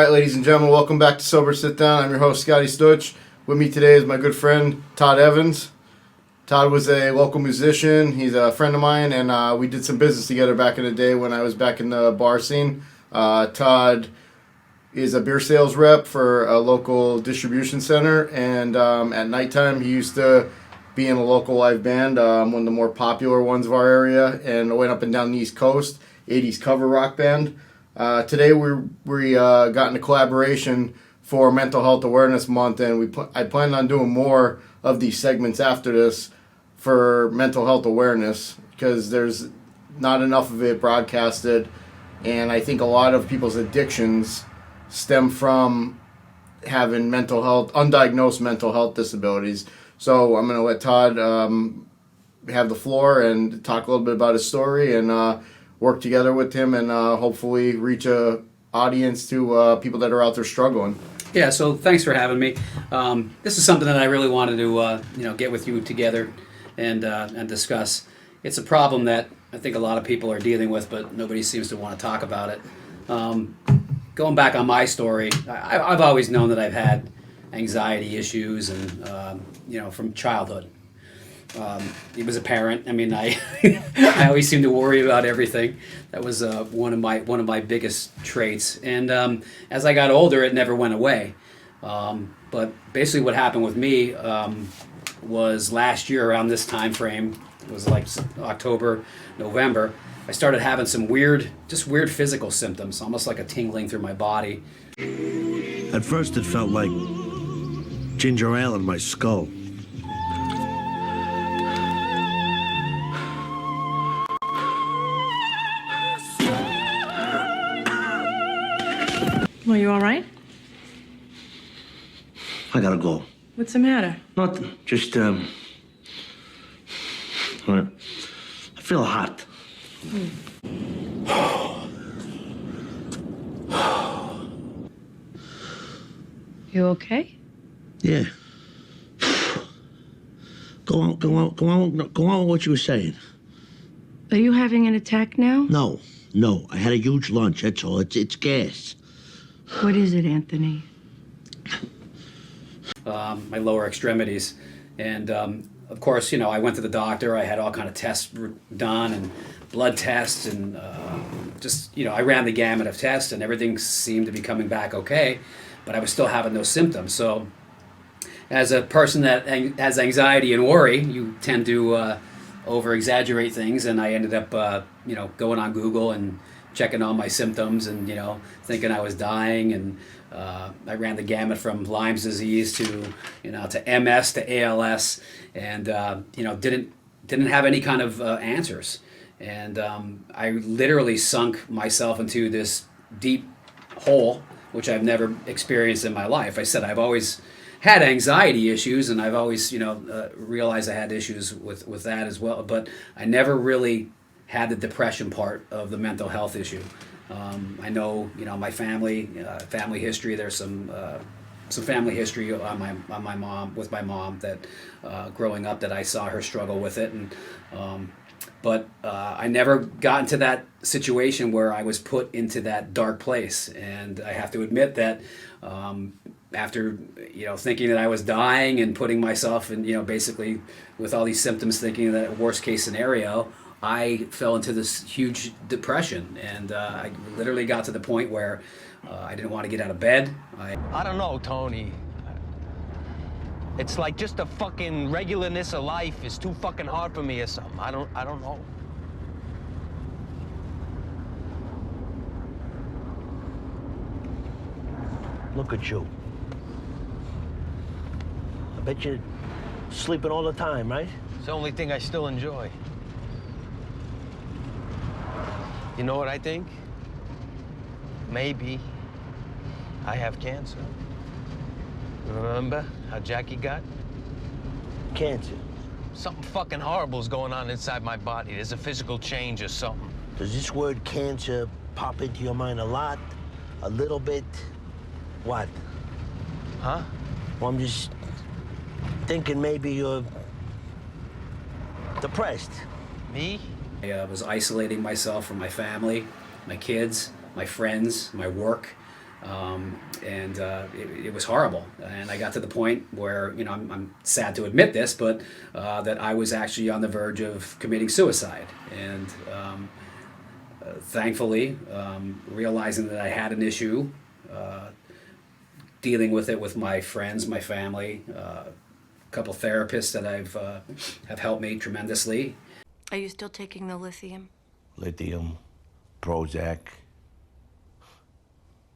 right, ladies and gentlemen, welcome back to Sober Sitdown. I'm your host, Scotty Stuch. With me today is my good friend, Todd Evans. Todd was a local musician. He's a friend of mine, and we did some business together back in the day when I was back in the bar scene. Todd is a beer sales rep for a local distribution center, and at nighttime he used to be in a local live band, one of the more popular ones of our area, and went up and down the East Coast, 80s cover rock band. Today we got into collaboration for Mental Health Awareness Month, and I plan on doing more of these segments after this for mental health awareness, because there's not enough of it broadcasted, and I think a lot of people's addictions stem from having undiagnosed mental health disabilities. So I'm going to let Todd have the floor and talk a little bit about his story, and work together with him, and hopefully reach a audience to people that are out there struggling. Yeah, so thanks for having me. This is something that I really wanted to get with you together and discuss. It's a problem that I think a lot of people are dealing with, but nobody seems to want to talk about it. Going back on my story, I've always known that I've had anxiety issues, and from childhood. It was apparent. I mean, I I always seem to worry about everything. That was one of my biggest traits. And as I got older, it never went away. But basically, what happened with me was last year around this time frame. It was like October, November. I started having some weird physical symptoms, almost like a tingling through my body. At first, it felt like ginger ale in my skull. Well, you all right? I gotta go. What's the matter? Nothing. Just, I feel hot. You okay? Yeah. Go on with what you were saying. Are you having an attack now? No. I had a huge lunch, that's all. It's gas. What is it, Anthony? My lower extremities. And of course, I went to the doctor. I had all kind of tests done, and blood tests, and I ran the gamut of tests, and everything seemed to be coming back okay, but I was still having those symptoms. So as a person that has anxiety and worry, you tend to over-exaggerate things, and I ended up going on Google and checking all my symptoms, and thinking I was dying, and I ran the gamut from Lyme's disease to MS to ALS, and didn't have any kind of answers, and I literally sunk myself into this deep hole, which I've never experienced in my life. I said I've always had anxiety issues, and I've always realized I had issues with that as well, but I never really had the depression part of the mental health issue. I know, my family history. There's some family history on my mom, with my mom, that growing up, that I saw her struggle with it, and but I never got into that situation where I was put into that dark place. And I have to admit that after thinking that I was dying and putting myself in basically with all these symptoms, thinking that worst case scenario, I fell into this huge depression, and I literally got to the point where I didn't want to get out of bed. I don't know, Tony. It's like just the fucking regularness of life is too fucking hard for me or something. I don't know. Look at you. I bet you're sleeping all the time, right? It's the only thing I still enjoy. You know what I think? Maybe I have cancer. Remember how Jackie got? Cancer. Something fucking horrible is going on inside my body. There's a physical change or something. Does this word cancer pop into your mind a lot? A little bit? What? Huh? Well, I'm just thinking maybe you're depressed. Me? I was isolating myself from my family, my kids, my friends, my work. And it was horrible. And I got to the point where, you know, I'm sad to admit this, but that I was actually on the verge of committing suicide. And thankfully, realizing that I had an issue, dealing with it with my friends, my family, a couple therapists that have helped me tremendously. Are you still taking the lithium? Lithium, Prozac.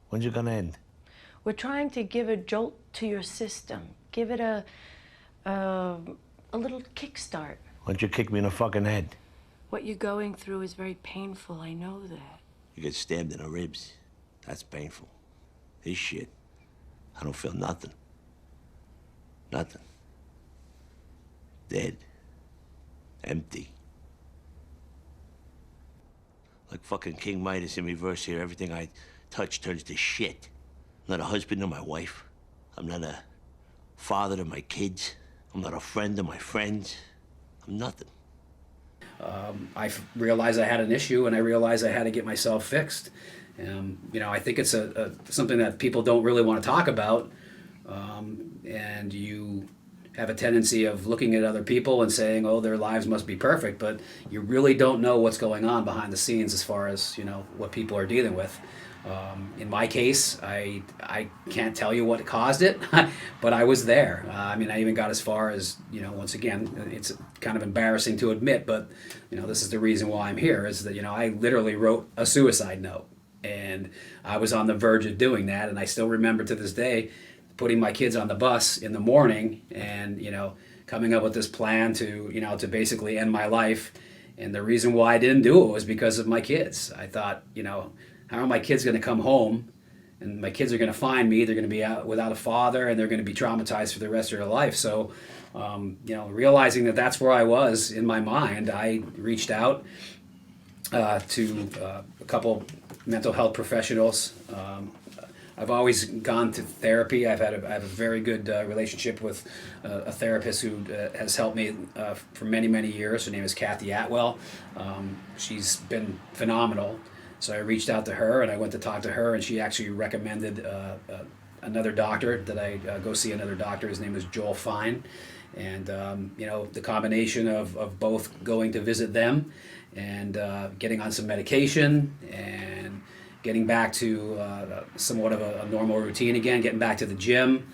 When's it gonna end? We're trying to give a jolt to your system. Give it a little kickstart. Why don't you kick me in the fucking head? What you're going through is very painful, I know that. You get stabbed in the ribs. That's painful. This shit, I don't feel nothing. Nothing. Dead. Empty. Like fucking King Midas in reverse here. Everything I touch turns to shit. I'm not a husband to my wife. I'm not a father to my kids. I'm not a friend to my friends. I'm nothing. I realized I had an issue, and I realized I had to get myself fixed. You know, I think it's something that people don't really want to talk about, and you have a tendency of looking at other people and saying, oh, their lives must be perfect, but you really don't know what's going on behind the scenes as far as, you know, what people are dealing with. In my case, I can't tell you what caused it, but I was there. I mean, I even got as far as, you know, once again, it's kind of embarrassing to admit, but, you know, this is the reason why I'm here, is that, you know, I literally wrote a suicide note, and I was on the verge of doing that, and I still remember to this day putting my kids on the bus in the morning and, you know, coming up with this plan to, you know, to basically end my life. And the reason why I didn't do it was because of my kids. I thought, you know, how are my kids going to come home and my kids are going to find me? They're going to be out without a father, and they're going to be traumatized for the rest of their life. So, you know, realizing that that's where I was in my mind, I reached out to a couple mental health professionals. I've always gone to therapy. I have a very good relationship with a therapist who has helped me for many, many years. Her name is Kathy Atwell. She's been phenomenal. So I reached out to her, and I went to talk to her, and she actually recommended another doctor that I go see another doctor. His name is Joel Fine. And, you know, the combination of both going to visit them and getting on some medication and getting back to somewhat of a normal routine again, getting back to the gym,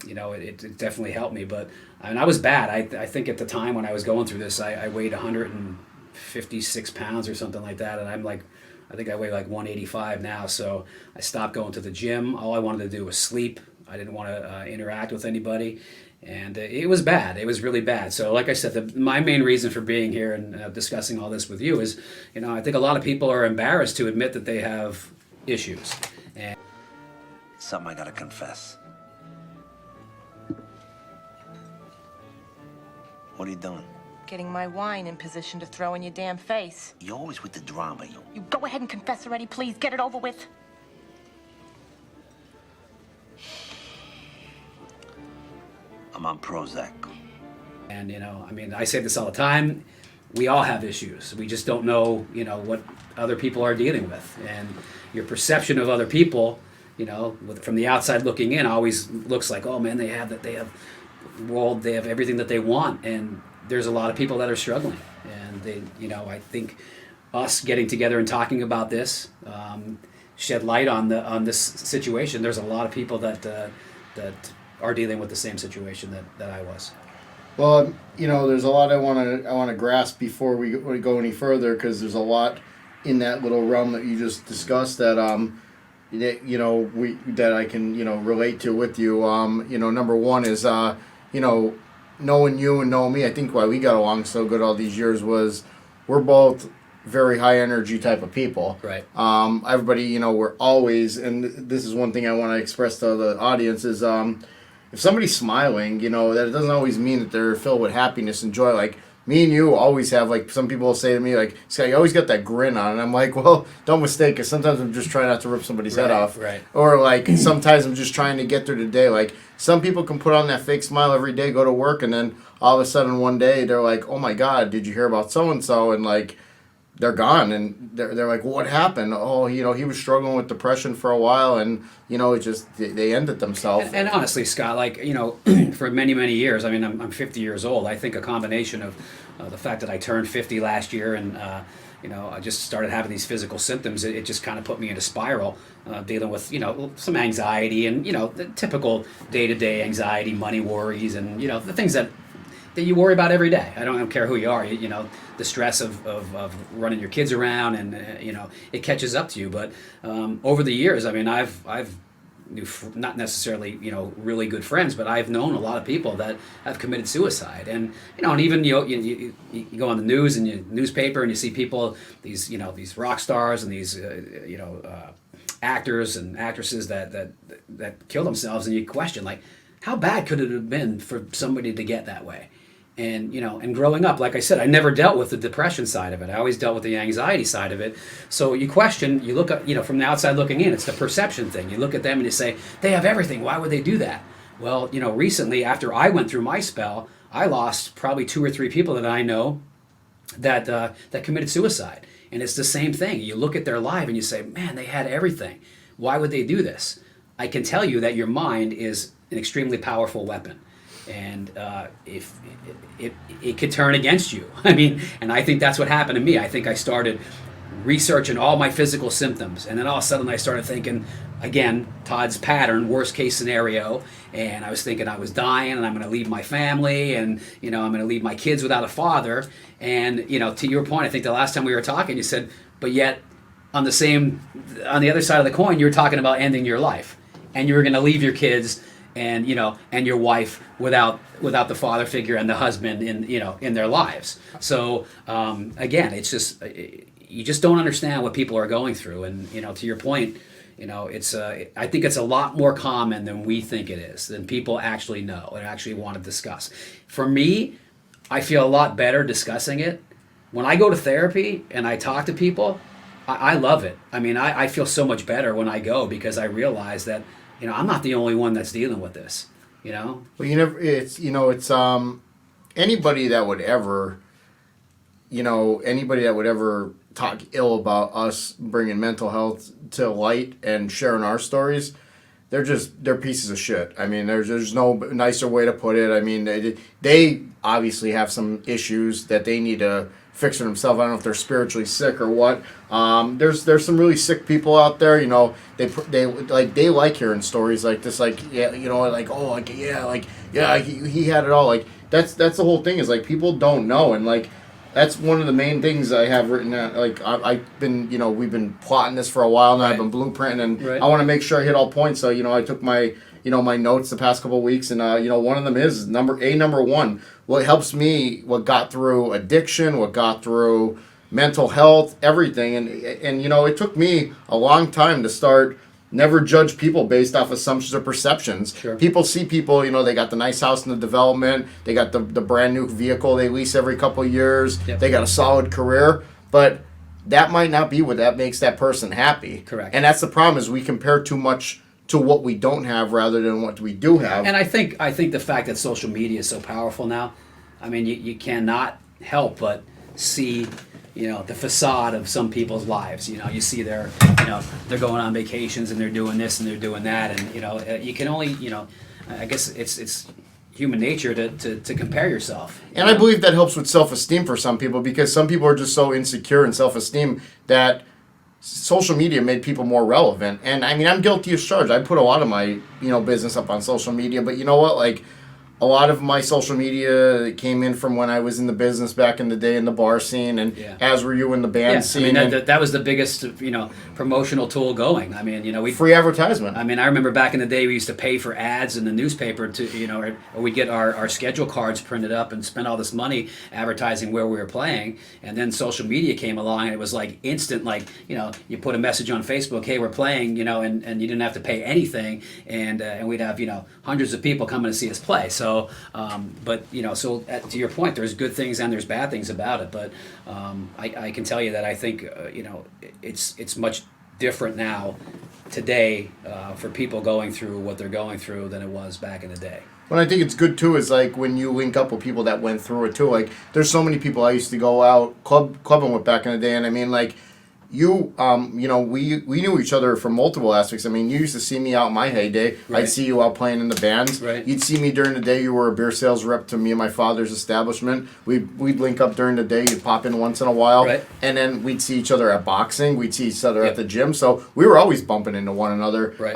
you know, it definitely helped me. But I mean, I was bad. I think at the time when I was going through this, I weighed 156 pounds or something like that, and I think I weigh like 185 now. So I stopped going to the gym. All I wanted to do was sleep. I didn't want to interact with anybody. And it was bad. It was really bad. So like I said, my main reason for being here and discussing all this with you is, you know, I think a lot of people are embarrassed to admit that they have issues. And It's something I gotta confess. What are you doing? Getting my wine in position to throw in your damn face. You're always with the drama. You go ahead and confess already, please. Get it over with. I'm on Prozac. And, you know, I mean, I say this all the time. We all have issues. We just don't know, you know, what other people are dealing with. And your perception of other people, you know, from the outside looking in, always looks like, oh man, they have everything that they want. And there's a lot of people that are struggling. And they, you know, I think us getting together and talking about this shed light on this situation. There's a lot of people that are dealing with the same situation that I was. Well, you know, there's a lot I want to grasp before we go any further, because there's a lot in that little realm that you just discussed that you know, that I can, you know, relate to with you. You know, number one is you know, knowing you and knowing me. I think why we got along so good all these years was we're both very high energy type of people. Right. Everybody, you know, we're always, and this is one thing I want to express to the audience is if somebody's smiling, you know, that doesn't always mean that they're filled with happiness and joy. Like, me and you always have, like, some people will say to me, like, Scott, you always got that grin on. And I'm like, well, don't mistake, because sometimes I'm just trying not to rip somebody's head off. Right. Or, like, sometimes I'm just trying to get through the day. Like, some people can put on that fake smile every day, go to work, and then all of a sudden one day they're like, oh, my God, did you hear about so-and-so? And, like, they're gone, and they're like, what happened? Oh, he was struggling with depression for a while, and it just they ended themselves. And honestly, Scott, like for many years, I mean, I'm 50 years old. I think a combination of the fact that I turned 50 last year, and I just started having these physical symptoms. It just kind of put me in a spiral, dealing with some anxiety and the typical day-to-day anxiety, money worries, and the things that you worry about every day. I don't care who you are. The stress of running your kids around, and it catches up to you. But over the years, I mean, I've not necessarily really good friends, but I've known a lot of people that have committed suicide, and and even you go on the news and newspaper and you see people, these rock stars and these actors and actresses that kill themselves, and you question, like, how bad could it have been for somebody to get that way? And and growing up, like I said, I never dealt with the depression side of it. I always dealt with the anxiety side of it. So you question, you look at, from the outside looking in, it's the perception thing. You look at them and you say, they have everything. Why would they do that? Well, recently, after I went through my spell, I lost probably 2 or 3 people that I know that committed suicide. And it's the same thing. You look at their life and you say, man, they had everything. Why would they do this? I can tell you that your mind is an extremely powerful weapon. And if it could turn against you. I mean, and I think that's what happened to me. I think I started researching all my physical symptoms, and then all of a sudden I started thinking, again, Todd's pattern, worst case scenario, and I was thinking I was dying, and I'm going to leave my family, and I'm going to leave my kids without a father. And to your point, I think the last time we were talking, you said, but yet on the other side of the coin, you were talking about ending your life, and you were going to leave your kids and and your wife without the father figure and the husband in their lives. So again, it's just you just don't understand what people are going through, and to your point, it's I think it's a lot more common than we think it is, than people actually know and actually want to discuss. For me, I feel a lot better discussing it. When I go to therapy and I talk to people, I love it. I mean, I feel so much better when I go, because I realize that I'm not the only one that's dealing with this. Well, it's anybody that would ever talk ill about us bringing mental health to light and sharing our stories, they're pieces of shit. I mean, there's no nicer way to put it. I mean, they obviously have some issues that they need to fix for themselves. I don't know if they're spiritually sick or what. There's some really sick people out there. They like hearing stories like this. Like, yeah, he had it all. Like that's the whole thing, is like people don't know, and like that's one of the main things I have written down. Like I've been we've been plotting this for a while now. Right. I've been blueprinting, and right. I want to make sure I hit all points. So I took my my notes the past couple of weeks, and one of them is number one. What helps me, what got through addiction, what got through mental health, everything, and it took me a long time to start. Never judge people based off assumptions or perceptions. Sure. People see people, they got the nice house in the development, they got the brand new vehicle they lease every couple of years, yep. They got a solid career, but that might not be what that makes that person happy. Correct. And that's the problem, is we compare too much to what we don't have rather than what we do have. And I think the fact that social media is so powerful now, I mean, you cannot help but see the facade of some people's lives. You see they're going on vacations and they're doing this and they're doing that, and you can only I guess it's human nature to compare yourself. And I believe that helps with self-esteem for some people, because some people are just so insecure in self-esteem that social media made people more relevant. And I mean, I'm guilty as charged. I put a lot of my business up on social media, but you know what, like, a lot of my social media came in from when I was in the business back in the day in the bar scene, and as were you in the band scene. I mean, that was the biggest promotional tool going. I mean, we free advertisement. I mean, I remember back in the day we used to pay for ads in the newspaper to or we'd get our schedule cards printed up and spend all this money advertising where we were playing. And then social media came along, and it was like instant. Like you put a message on Facebook, hey, we're playing, and you didn't have to pay anything, and we'd have hundreds of people coming to see us play. So, but to your point, there's good things and there's bad things about it. But I can tell you that I think it's much different now today for people going through what they're going through than it was back in the day. What I think it's good too is like when you link up with people that went through it too. Like there's so many people I used to go out clubbing with back in the day, and I mean like you we knew each other from multiple aspects. I mean, you used to see me out in my heyday. Right. I'd see you out playing in the bands. Right. You'd see me during the day. You were a beer sales rep to me and my father's establishment. We'd link up during the day. You'd pop in once in a while, Right. and then we'd see each other at boxing. We'd see each other at the gym. So we were always bumping into one another. Right.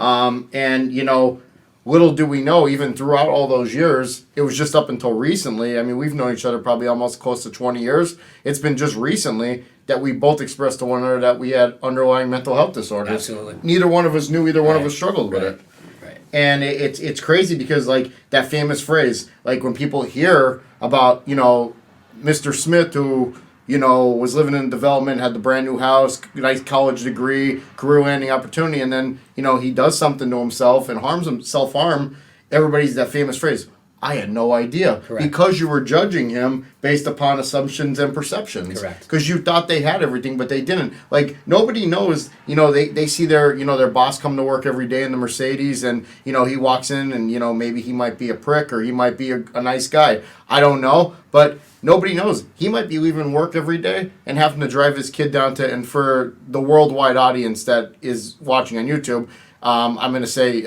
And little do we know, even throughout all those years, it was just up until recently. I mean, we've known each other probably almost close to 20 years. It's been just recently that we both expressed to one another that we had underlying mental health disorders. Absolutely. Neither one of us knew either one of Right. us struggled with Right. it. Right. And it's crazy because, like, that famous phrase, like, when people hear about, Mr. Smith who, was living in development, had the brand new house, nice college degree, career landing opportunity, and then, he does something to himself and self-harm, everybody's that famous phrase, I had no idea. Correct. Because you were judging him based upon assumptions and perceptions. Correct. Because you thought they had everything, but they didn't. Like, nobody knows, they see their boss come to work every day in the Mercedes, and, he walks in and, maybe he might be a prick or he might be a nice guy. I don't know, but nobody knows. He might be leaving work every day and having to drive his kid down to, and for the worldwide audience that is watching on YouTube, I'm going to say,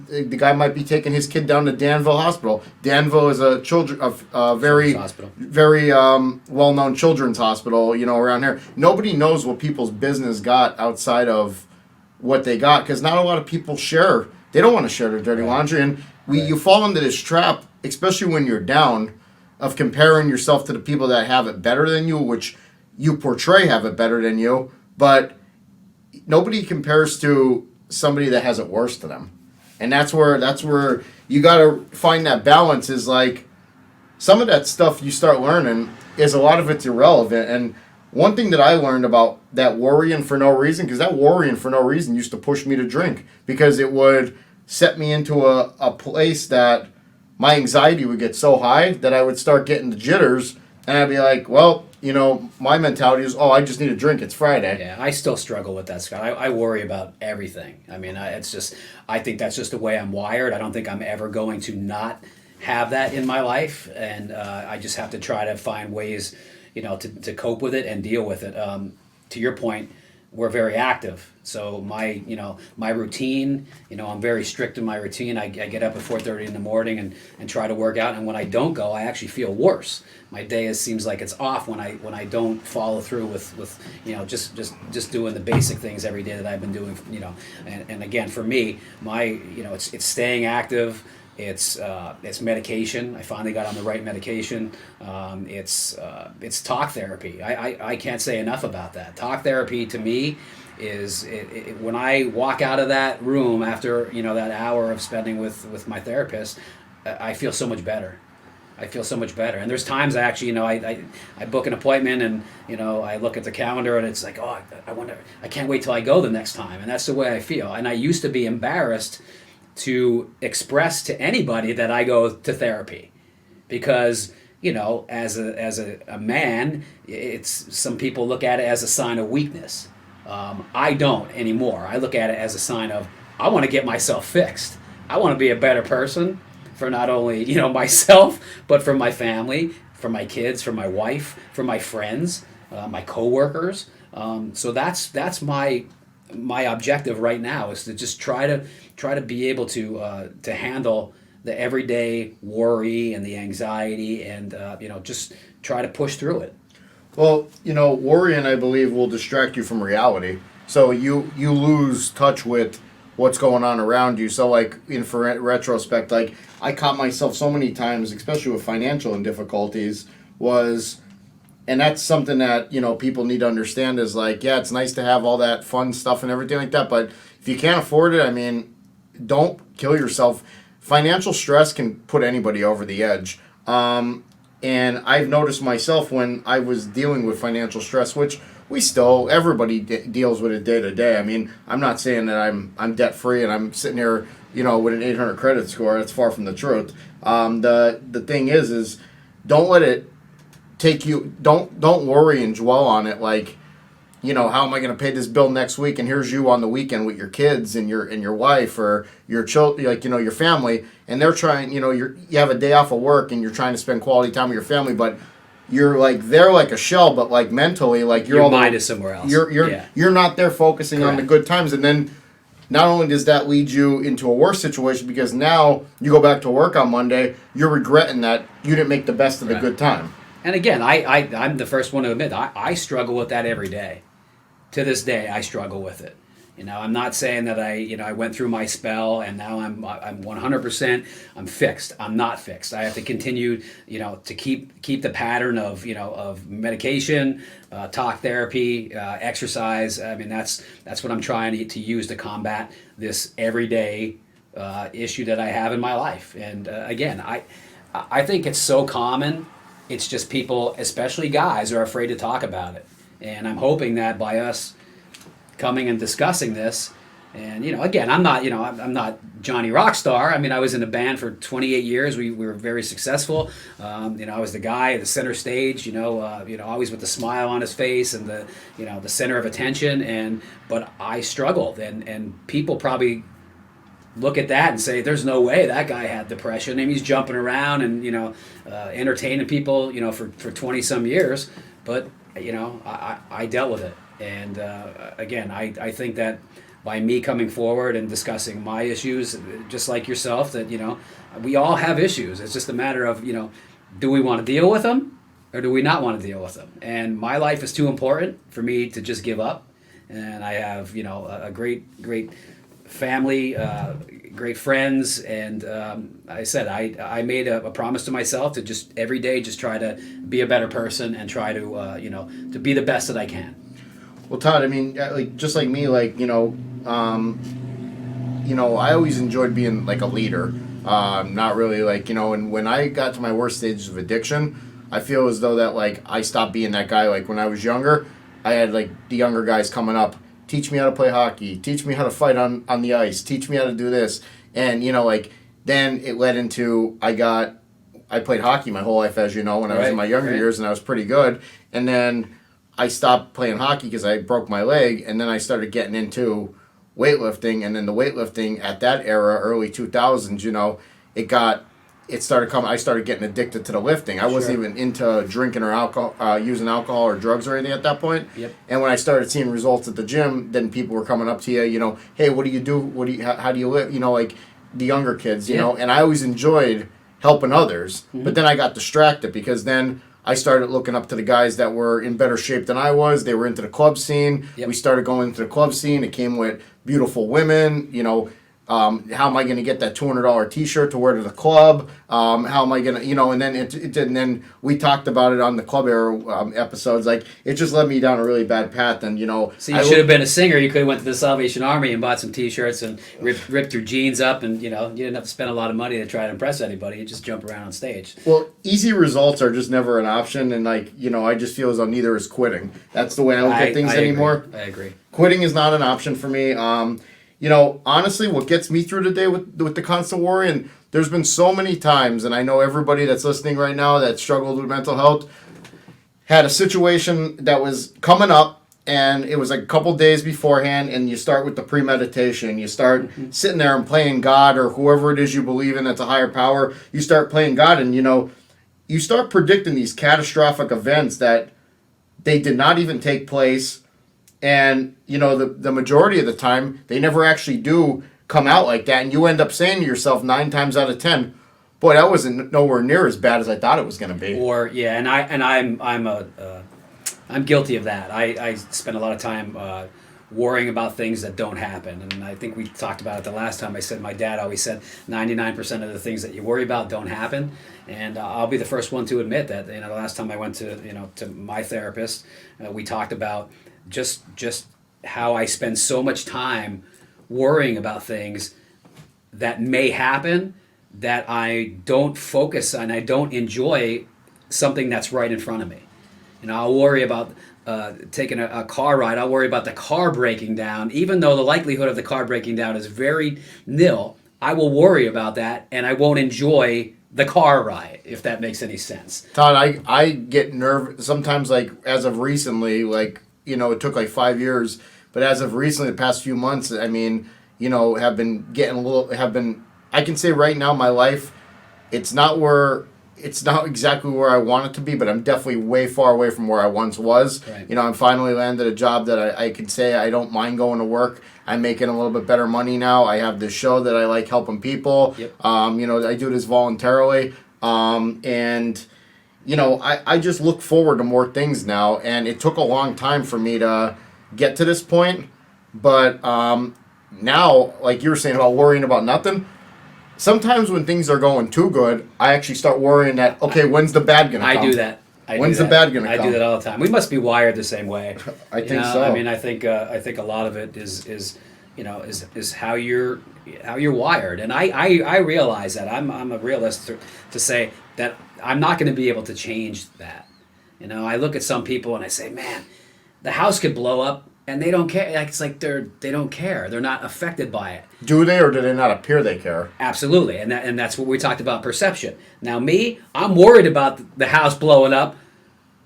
the guy might be taking his kid down to Danville Hospital. Danville is a very Hospital. very well-known children's hospital, around here. Nobody knows what people's business got outside of what they got, because not a lot of people share. They don't want to share their dirty laundry, and you fall into this trap, especially when you're down, of comparing yourself to the people that have it better than you, which you portray have it better than you, but nobody compares to somebody that has it worse to them. And that's where you got to find that balance, is like some of that stuff you start learning is a lot of it's irrelevant. And one thing that I learned about that worrying for no reason, because that worrying for no reason used to push me to drink, because it would set me into a place that my anxiety would get so high that I would start getting the jitters, and I'd be like, well, my mentality is, I just need a drink. It's Friday. Yeah, I still struggle with that, Scott. I worry about everything. I mean, I think that's just the way I'm wired. I don't think I'm ever going to not have that in my life, and I just have to try to find ways, to cope with it and deal with it. To your point, we're very active. So my routine, I'm very strict in my routine. I get up at 4:30 in the morning and try to work out. And when I don't go, I actually feel worse. My day seems like it's off when I don't follow through with just doing the basic things every day that I've been doing. And again, for me, it's staying active. It's medication. I finally got on the right medication. It's talk therapy. I can't say enough about that. Talk therapy to me is when I walk out of that room after that hour of spending with my therapist, I feel so much better. And there's times I actually I book an appointment and I look at the calendar and it's like, I can't wait till I go the next time, and that's the way I feel. And I used to be embarrassed to express to anybody that I go to therapy, because as a man, some people look at it as a sign of weakness. I don't anymore. I look at it as a sign of, I want to get myself fixed. I want to be a better person for not only myself, but for my family, for my kids, for my wife, for my friends, my coworkers. So that's my objective right now, is to just try to be able to handle the everyday worry and the anxiety, and just try to push through it. Well, worrying, I believe, will distract you from reality. So you lose touch with what's going on around you. So, like, for retrospect, like, I caught myself so many times, especially with financial difficulties, and that's something that, people need to understand, is like, yeah, it's nice to have all that fun stuff and everything like that, but if you can't afford it, I mean, don't kill yourself. Financial stress can put anybody over the edge. And I've noticed myself when I was dealing with financial stress, which everybody deals with it day to day. I mean, I'm not saying that I'm debt free and I'm sitting here, with an 800 credit score. That's far from the truth. The thing is don't let it take you. Don't worry and dwell on it. Like, how am I going to pay this bill next week? And here's you on the weekend with your kids and your wife or your children, your family, and they're trying, you have a day off of work and you're trying to spend quality time with your family, but you're they're like a shell, but mentally, your mind is somewhere else. You're not there focusing on the good times, and then not only does that lead you into a worse situation because now you go back to work on Monday, you're regretting that you didn't make the best of the good time. And again, I'm the first one to admit I struggle with that every day. To this day, I struggle with it. I'm not saying that I went through my spell and now I'm 100%. I'm fixed. I'm not fixed. I have to continue, to keep the pattern of of medication, talk therapy, exercise. I mean, that's what I'm trying to use to combat this everyday issue that I have in my life. And again, I think it's so common. It's just people, especially guys, are afraid to talk about it. And I'm hoping that by us coming and discussing this, and again, I'm not Johnny Rockstar. I mean, I was in a band for 28 years. We were very successful. I was the guy at the center stage. Always with the smile on his face and the center of attention. But I struggled, and people probably look at that and say, "There's no way that guy had depression." And he's jumping around and entertaining people for 20 some years, but I dealt with it. And again, I think that by me coming forward and discussing my issues, just like yourself, that we all have issues. It's just a matter of do we want to deal with them or do we not want to deal with them? And my life is too important for me to just give up. And I have a great family, great friends, and I said I made a promise to myself to just every day just try to be a better person and try to to be the best that I can. Well, Todd, I mean, just like me, I always enjoyed being a leader. Not really and when I got to my worst stages of addiction, I feel as though that I stopped being that guy. When I was younger, I had the younger guys coming up, teach me how to play hockey, teach me how to fight on the ice, teach me how to do this, and then it led into I played hockey my whole life, as when I was in my younger years, and I was pretty good, and then I stopped playing hockey because I broke my leg, and then I started getting into weightlifting, and then the weightlifting at that era, early 2000s, it started coming. I started getting addicted to the lifting. I wasn't even into drinking or alcohol, using alcohol or drugs or anything at that point. Yep. And when I started seeing results at the gym, then people were coming up to you, hey, what do you do? How do you live? The younger kids, and I always enjoyed helping others, but then I got distracted because then I started looking up to the guys that were in better shape than I was. They were into the club scene. Yep. We started going into the club scene. It came with beautiful women. How am I going to get that $200 T-shirt to wear to the club? How am I going to, and then and then we talked about it on the Club Era episodes. It just led me down a really bad path. And so you should have been a singer. You could have went to the Salvation Army and bought some T-shirts and ripped your jeans up, and you didn't have to spend a lot of money to try to impress anybody. You just jump around on stage. Well, easy results are just never an option, and I just feel as though neither is quitting. That's the way I look at things anymore. I agree. Quitting is not an option for me. Honestly, what gets me through the day with the constant worry, and there's been so many times, and I know everybody that's listening right now that struggled with mental health had a situation that was coming up, and it was a couple days beforehand, and you start with the premeditation. You start sitting there and playing God or whoever it is you believe in that's a higher power. You start playing God, and you start predicting these catastrophic events that they did not even take place. And, the majority of the time, they never actually do come out like that. And you end up saying to yourself 9 times out of 10, boy, that wasn't nowhere near as bad as I thought it was going to be. I'm guilty of that. I spend a lot of time worrying about things that don't happen. And I think we talked about it the last time. I said my dad always said 99% of the things that you worry about don't happen. And I'll be the first one to admit that. The last time I went to my therapist, we talked about just how I spend so much time worrying about things that may happen that I don't focus on. I don't enjoy something that's right in front of me. I'll worry about taking a car ride. I'll worry about the car breaking down. Even though the likelihood of the car breaking down is very nil, I will worry about that, and I won't enjoy the car ride, if that makes any sense. Todd, I get nervous sometimes, as of recently, it took like 5 years, but as of recently, the past few months, I mean, have been getting I can say right now, my life, it's not exactly where I want it to be, but I'm definitely way far away from where I once was. Right. I'm finally landed a job that I can say I don't mind going to work. I'm making a little bit better money now. I have this show that I like helping people. Yep. I do this voluntarily. And I just look forward to more things now. And it took a long time for me to get to this point. But now, like you were saying about worrying about nothing, sometimes when things are going too good, I actually start worrying that, okay, when's the bad going to come? I do that. When's the bad going to come? I do that all the time. We must be wired the same way. I think so. I mean, I think a lot of it is how you're wired, and I realize that I'm a realist to say that I'm not going to be able to change that. I look at some people and I say, man, the house could blow up and they don't care. Like, it's like they don't care. They're not affected by it. Do they, or do they not appear they care? Absolutely, and that's what we talked about, perception. Now, me, I'm worried about the house blowing up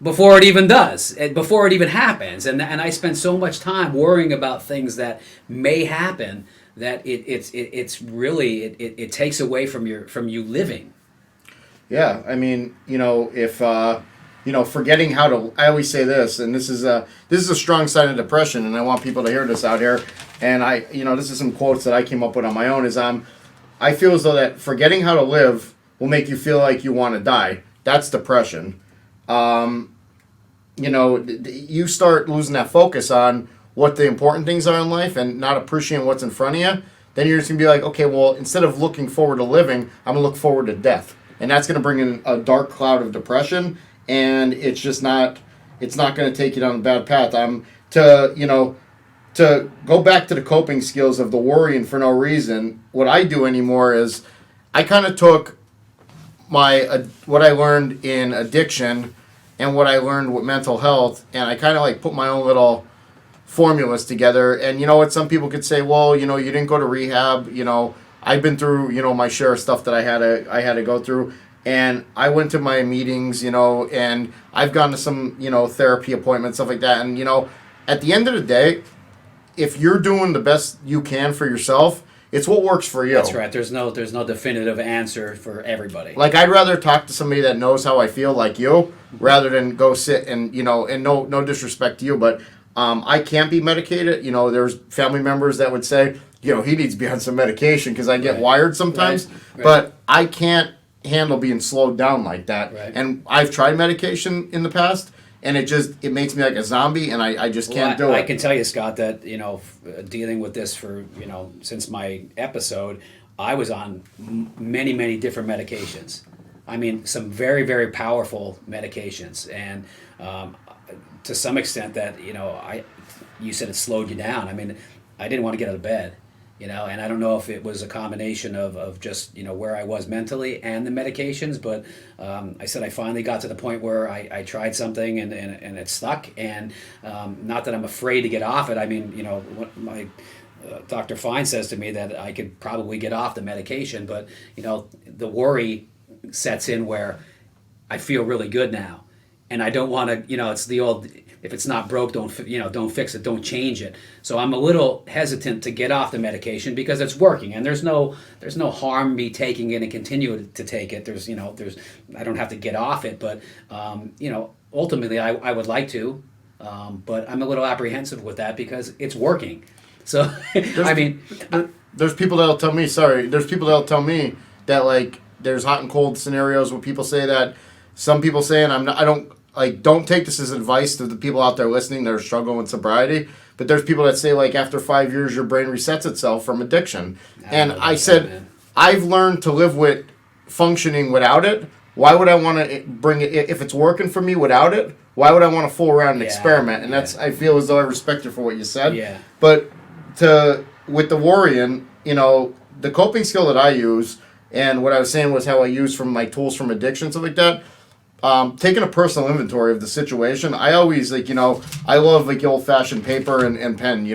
before it even does, before it even happens, and I spend so much time worrying about things that may happen that it's really it takes away from you living. Yeah, I mean, if forgetting how to. I always say this, and this is a strong sign of depression, and I want people to hear this out here. And this is some quotes that I came up with on my own. I feel as though that forgetting how to live will make you feel like you want to die. That's depression. You start losing that focus on what the important things are in life and not appreciating what's in front of you. Then you're just gonna be like, okay, well, instead of looking forward to living, I'm gonna look forward to death, and that's gonna bring in a dark cloud of depression. And it's just not. It's not gonna take you down a bad path. To go back to the coping skills of the worrying for no reason, what I do anymore is I kind of took what I learned in addiction and what I learned with mental health, and I kind of like put my own little formulas together. And some people could say, well, you didn't go to rehab. I've been through, my share of stuff that I had to go through. And I went to my meetings, and I've gone to some, therapy appointments, stuff like that. And, at the end of the day, if you're doing the best you can for yourself, it's what works for you. That's right. There's no definitive answer for everybody. Like, I'd rather talk to somebody that knows how I feel like you, rather than go sit and, and no disrespect to you, but I can't be medicated. There's family members that would say, he needs to be on some medication because I get wired sometimes. Right. But I can't handle being slowed down like that. Right. And I've tried medication in the past, and it makes me like a zombie, and I just can't do it. I can tell you, Scott, that dealing with this for since my episode, I was on many, many different medications. I mean, some very, very powerful medications, and to some extent that you said it slowed you down. I mean, I didn't want to get out of bed. And I don't know if it was a combination of just, where I was mentally and the medications, but I said I finally got to the point where I tried something and it stuck, and not that I'm afraid to get off it. I mean, what my Dr. Fine says to me that I could probably get off the medication, but, the worry sets in where I feel really good now, and I don't want to, it's the old, if it's not broke, don't fix it, don't change it. So I'm a little hesitant to get off the medication because it's working, and there's no harm me taking it and continue to take it. I don't have to get off it, but ultimately I would like to, but I'm a little apprehensive with that because it's working. So there's people that'll tell me. There's people that'll tell me that like there's hot and cold scenarios where people say that. Some people saying don't take this as advice to the people out there listening that are struggling with sobriety, but there's people that say, like, after 5 years, your brain resets itself from addiction. And I said, I've learned to live with functioning without it. Why would I want to bring it, if it's working for me without it, why would I want to fool around and experiment? And that's, I feel as though I respect you for what you said. Yeah. But with the worrying, the coping skill that I use, and what I was saying was how I use from my tools from addiction, stuff like that, taking a personal inventory of the situation. I always I love like old-fashioned paper and pen.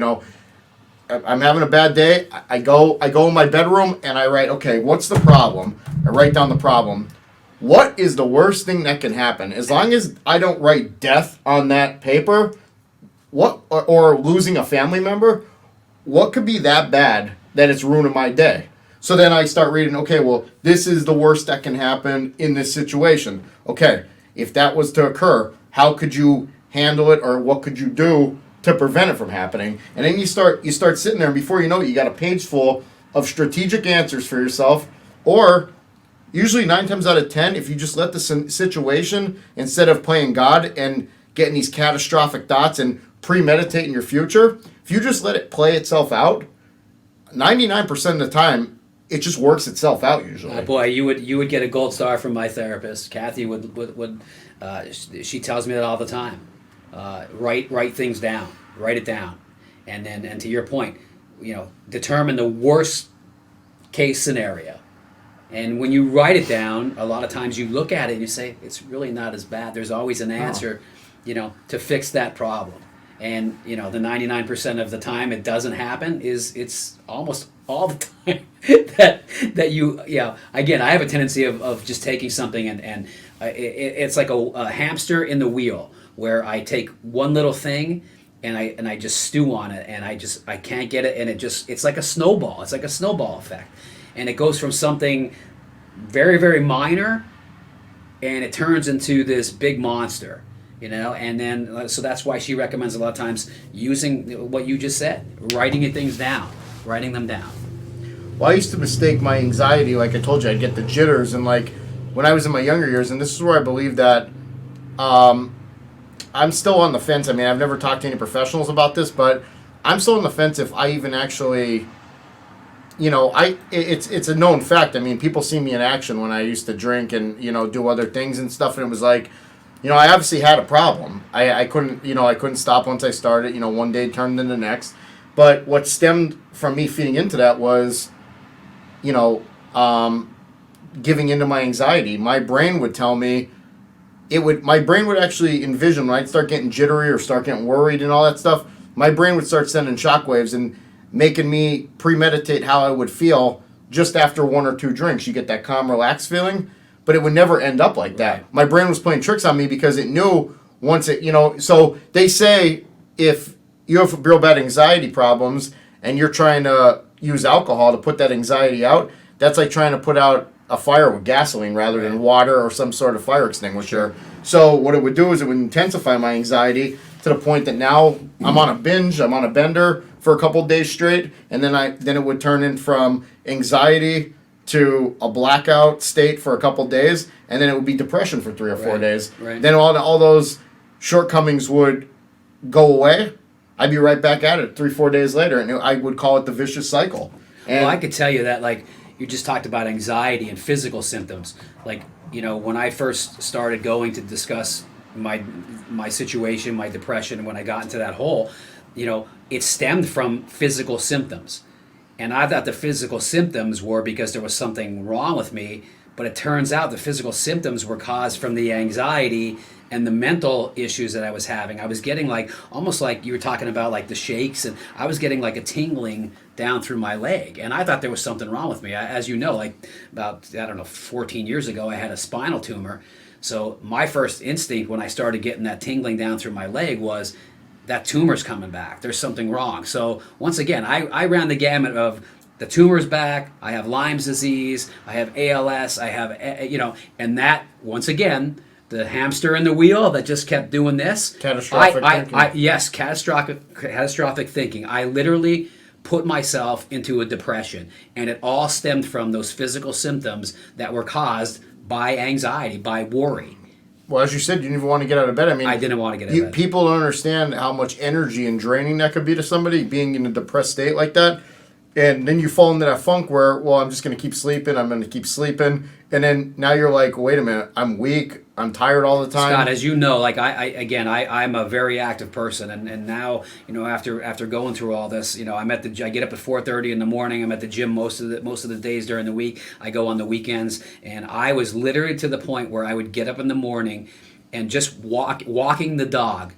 I'm having a bad day. I go in my bedroom and I write, okay, what's the problem? I write down the problem. What is the worst thing that can happen? As long as I don't write death on that paper, or losing a family member, what could be that bad that it's ruining my day? So then I start reading, okay, well, this is the worst that can happen in this situation. Okay, if that was to occur, how could you handle it, or what could you do to prevent it from happening? And then you start sitting there, and before you know it, you got a page full of strategic answers for yourself. Or usually 9 times out of 10, if you just let the situation, instead of playing God and getting these catastrophic thoughts and premeditating your future, if you just let it play itself out, 99% of the time, it just works itself out usually. Boy, you would get a gold star from my therapist. Kathy would she tells me that all the time. Write things down. Write it down, and to your point, determine the worst case scenario. And when you write it down, a lot of times you look at it and you say, it's really not as bad. There's always an answer, to fix that problem. And, the 99% of the time it doesn't happen it's almost all the time that you, again, I have a tendency of just taking something and it's like a hamster in the wheel, where I take one little thing and I just stew on it, and I can't get it, and it's like a snowball. It's like a snowball effect. And it goes from something very, very minor, and it turns into this big monster, and then, so that's why she recommends a lot of times using what you just said, writing them down. Well, I used to mistake my anxiety, like I told you, I'd get the jitters, and like when I was in my younger years, and this is where I believe that I'm still on the fence. I mean, I've never talked to any professionals about this, but I'm still on the fence if I even actually, it's a known fact. I mean, people see me in action when I used to drink and, do other things and stuff, and it was like, I obviously had a problem. I couldn't stop once I started. One day turned into the next. But what stemmed from me feeding into that was, giving into my anxiety. My brain would tell me, my brain would actually envision when I'd start getting jittery or start getting worried and all that stuff, my brain would start sending shockwaves and making me premeditate how I would feel just after 1 or 2 drinks. You get that calm, relaxed feeling, but it would never end up like that. Right. My brain was playing tricks on me because it knew once it, so they say if you have real bad anxiety problems and you're trying to use alcohol to put that anxiety out, that's like trying to put out a fire with gasoline rather than water or some sort of fire extinguisher. So what it would do is it would intensify my anxiety to the point that now I'm on a binge, I'm on a bender for a couple of days straight, and then it would turn in from anxiety to a blackout state for a couple of days, and then it would be depression for 3 or 4 days. Right. Then all those shortcomings would go away. I'd be right back at it 3-4 days later, and I would call it the vicious cycle. And I could tell you that, like, you just talked about anxiety and physical symptoms. Like, when I first started going to discuss my situation, my depression, and when I got into that hole, it stemmed from physical symptoms. And I thought the physical symptoms were because there was something wrong with me, but it turns out the physical symptoms were caused from the anxiety and the mental issues that I was having. I was getting almost like you were talking about, like the shakes, and I was getting like a tingling down through my leg. And I thought there was something wrong with me. As you know, like about, 14 years ago, I had a spinal tumor. So my first instinct when I started getting that tingling down through my leg was, that tumor's coming back. There's something wrong. So once again, I ran the gamut of the tumor's back, I have Lyme's disease, I have ALS, I have, and that, once again, the hamster in the wheel that just kept doing this. Catastrophic thinking. Yes, catastrophic thinking. I literally put myself into a depression, and it all stemmed from those physical symptoms that were caused by anxiety, by worry. Well, as you said, you didn't even want to get out of bed. I mean, I didn't want to get out of bed. People don't understand how much energy and draining that could be to somebody, being in a depressed state like that. And then you fall into that funk where, well, I'm just going to keep sleeping. I'm going to keep sleeping. And then now you're like, wait a minute, I'm weak. I'm tired all the time. Scott, as you know, like I'm a very active person, and now, after going through all this, I get up at 4:30 in the morning. I'm at the gym most of the days during the week. I go on the weekends, and I was literally to the point where I would get up in the morning, and just walking the dog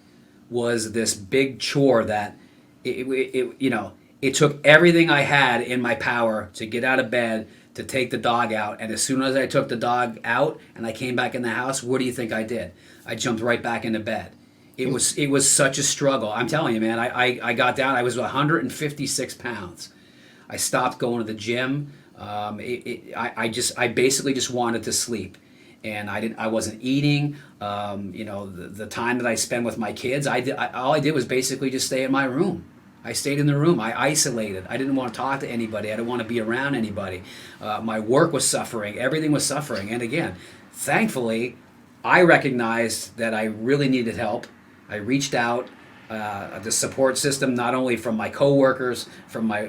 was this big chore that it took everything I had in my power to get out of bed, to take the dog out. And as soon as I took the dog out and I came back in the house, what do you think I did? I jumped right back into bed. It was such a struggle. I'm telling you, man. I got down. I was 156 pounds. I stopped going to the gym. I basically just wanted to sleep, and I wasn't eating. The time that I spent with my kids, all I did was basically just stay in my room. I stayed in the room. I isolated. I didn't want to talk to anybody. I didn't want to be around anybody. My work was suffering. Everything was suffering. And again, thankfully, I recognized that I really needed help. I reached out. The support system, not only from my coworkers, from my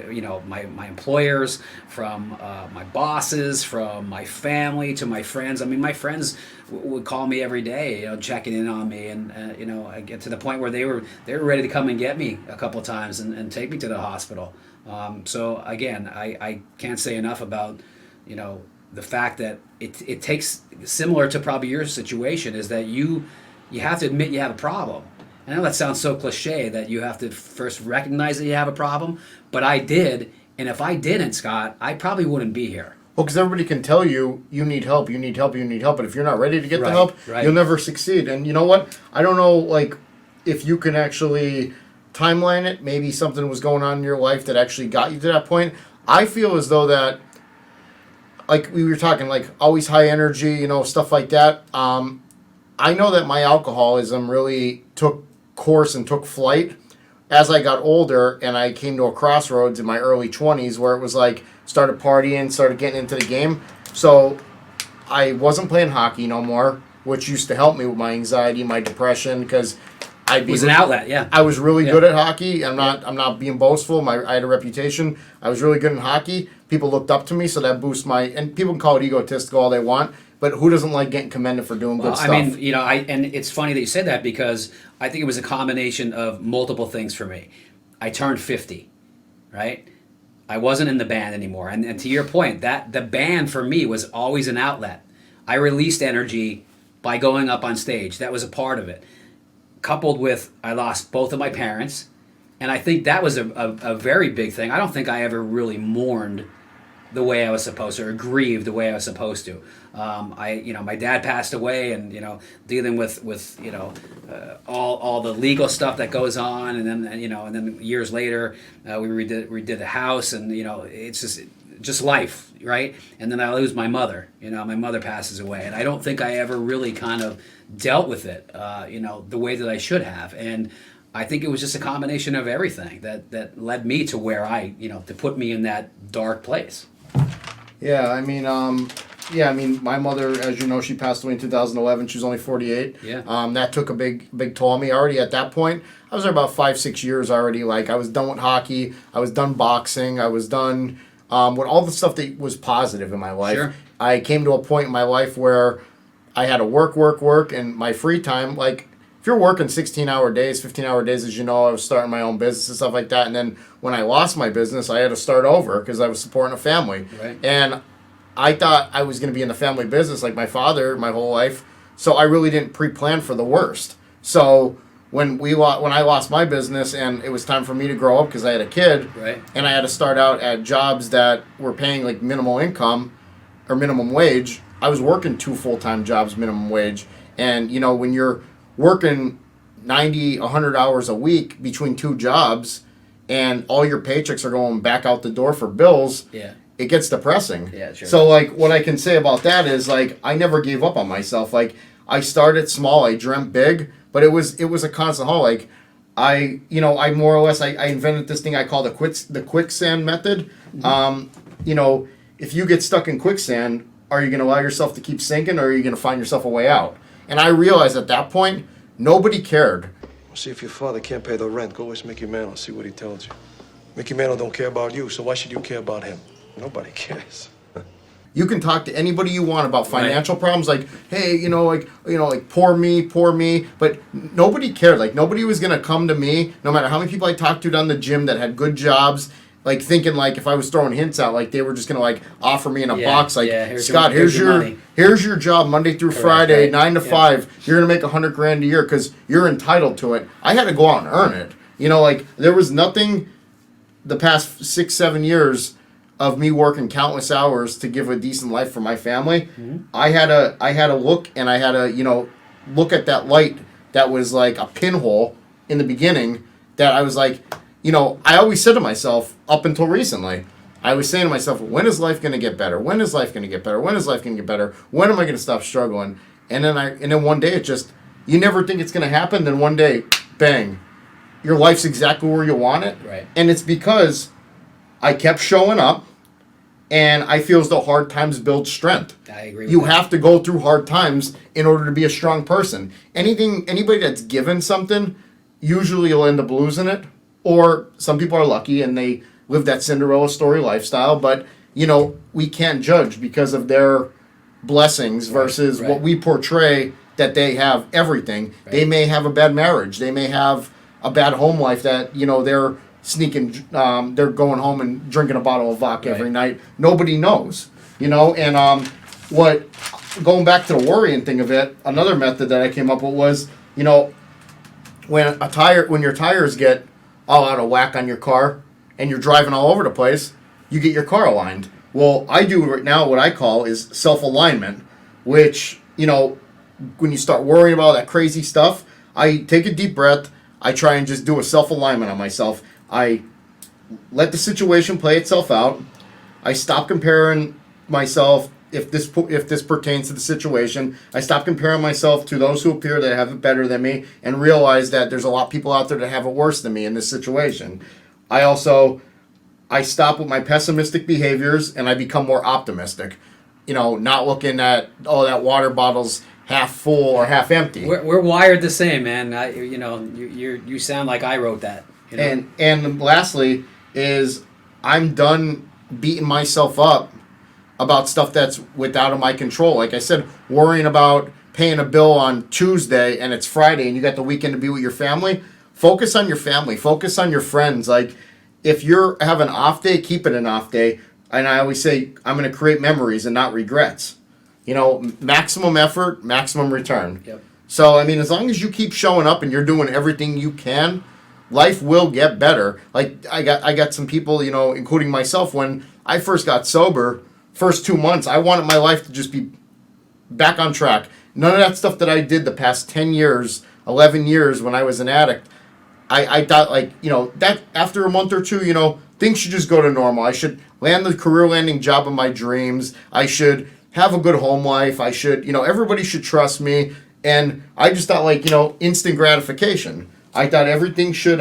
employers, from my bosses, from my family to my friends. I mean, my friends would call me every day, checking in on me, and I get to the point where they were ready to come and get me a couple times and take me to the hospital. So again, I can't say enough about the fact that it takes, similar to probably your situation, is that you have to admit you have a problem. I know that sounds so cliche that you have to first recognize that you have a problem, but I did, and if I didn't, Scott, I probably wouldn't be here. Well, because everybody can tell you need help, you need help, you need help, but if you're not ready to get the help, you'll never succeed. And you know what? I don't know, if you can actually timeline it, maybe something was going on in your life that actually got you to that point. I feel as though that, like we were talking, always high energy, stuff like that. I know that my alcoholism really took course and took flight as I got older, and I came to a crossroads in my early 20s where it was started partying, started getting into the game. So I wasn't playing hockey no more, which used to help me with my anxiety, my depression, because it was an outlet. Yeah, I was really good at hockey. I'm not being boastful. I had a reputation. I was really good in hockey. People looked up to me, so that boosts and people can call it egotistical all they want, but who doesn't like getting commended for doing good stuff? I mean, and it's funny that you said that, because I think it was a combination of multiple things for me. I turned 50, right? I wasn't in the band anymore. And to your point, that the band for me was always an outlet. I released energy by going up on stage. That was a part of it. Coupled with, I lost both of my parents. And I think that was a very big thing. I don't think I ever really mourned the way I was supposed to, or grieved the way I was supposed to. My dad passed away, and dealing with all the legal stuff that goes on, and then years later we redid the house, and it's just life, right? And then I lose my mother. My mother passes away, and I don't think I ever really kind of dealt with it, the way that I should have. And I think it was just a combination of everything that led me to where to put me in that dark place. Yeah, I mean, my mother, as you know, she passed away in 2011. She was only 48. Yeah. That took a big toll on me. Already at that point, I was there about 5-6 years already. I was done with hockey. I was done boxing. I was done with all the stuff that was positive in my life. Sure. I came to a point in my life where I had to work, and my free time, if you're working 16-hour days, 15-hour days, as you know, I was starting my own business and stuff like that. And then when I lost my business, I had to start over because I was supporting a family. Right. And I thought I was going to be in the family business like my father my whole life. So I really didn't pre-plan for the worst. So when I lost my business and it was time for me to grow up because I had a kid, right, and I had to start out at jobs that were paying minimal income or minimum wage, I was working 2 full-time jobs minimum wage. And, when you're working 90, 100 hours a week between 2 jobs and all your paychecks are going back out the door for bills, it gets depressing. Yeah, sure. So, what I can say about that is, I never gave up on myself. I started small, I dreamt big, but it was a constant haul. I more or less, I invented this thing I call the quicksand method. Mm-hmm. If you get stuck in quicksand, are you going to allow yourself to keep sinking, or are you going to find yourself a way out? And I realized at that point, nobody cared. See, if your father can't pay the rent, go with Mickey Mantle, see what he tells you. Mickey Mantle don't care about you, so why should you care about him? Nobody cares. You can talk to anybody you want about financial problems, hey, poor me, but nobody cared. Nobody was going to come to me, no matter how many people I talked to down the gym that had good jobs, thinking if I was throwing hints out, they were just going to offer me in a box, Scott, here's your job Monday through Friday, 9 to 5. You're going to make $100,000 a year because you're entitled to it. I had to go out and earn it. There was nothing the past 6-7 years of me working countless hours to give a decent life for my family. Mm-hmm. I had to look, and I had to, look at that light that was like a pinhole in the beginning that I was like, I always said to myself up until recently, I was saying to myself, when is life going to get better? When is life going to get better? When is life going to get better? When am I going to stop struggling? And then one day it just, you never think it's going to happen. Then one day, bang, your life's exactly where you want it. Right. And it's because I kept showing up, and I feel as though hard times build strength. I agree with You that. have to go through hard times in order to be a strong person. Anybody that's given something, usually you'll end up losing it. Or some people are lucky and they live that Cinderella story lifestyle. But, we can't judge because of their blessings versus right. what we portray that they have everything. Right. They may have a bad marriage. They may have a bad home life that, they're sneaking, they're going home and drinking a bottle of vodka every night. Nobody knows, and going back to the worrying thing of it, another method that I came up with was, when your tires get all out of whack on your car and you're driving all over the place, you get your car aligned. Well, I do right now what I call is self-alignment, which, when you start worrying about that crazy stuff, I take a deep breath, I try and just do a self-alignment on myself. I let the situation play itself out. I stop comparing myself if this pertains to the situation. I stop comparing myself to those who appear that have it better than me and realize that there's a lot of people out there that have it worse than me in this situation. I stop with my pessimistic behaviors and I become more optimistic. Not looking at, that water bottle's half full or half empty. We're wired the same, man. You sound like I wrote that. And lastly is I'm done beating myself up about stuff that's out of my control. Like I said, worrying about paying a bill on Tuesday and it's Friday and you got the weekend to be with your family. Focus on your family. Focus on your friends. Like if you're having an off day, keep it an off day. And I always say I'm going to create memories and not regrets. Maximum effort, maximum return. Yep. So, as long as you keep showing up and you're doing everything you can, life will get better. Like, I got some people, including myself, when I first got sober, first 2 months, I wanted my life to just be back on track. None of that stuff that I did the past 10 years, 11 years when I was an addict, I thought, that after a month or two, things should just go to normal. I should land the career-landing job of my dreams. I should have a good home life. I should, everybody should trust me. And I just thought, instant gratification. I thought everything should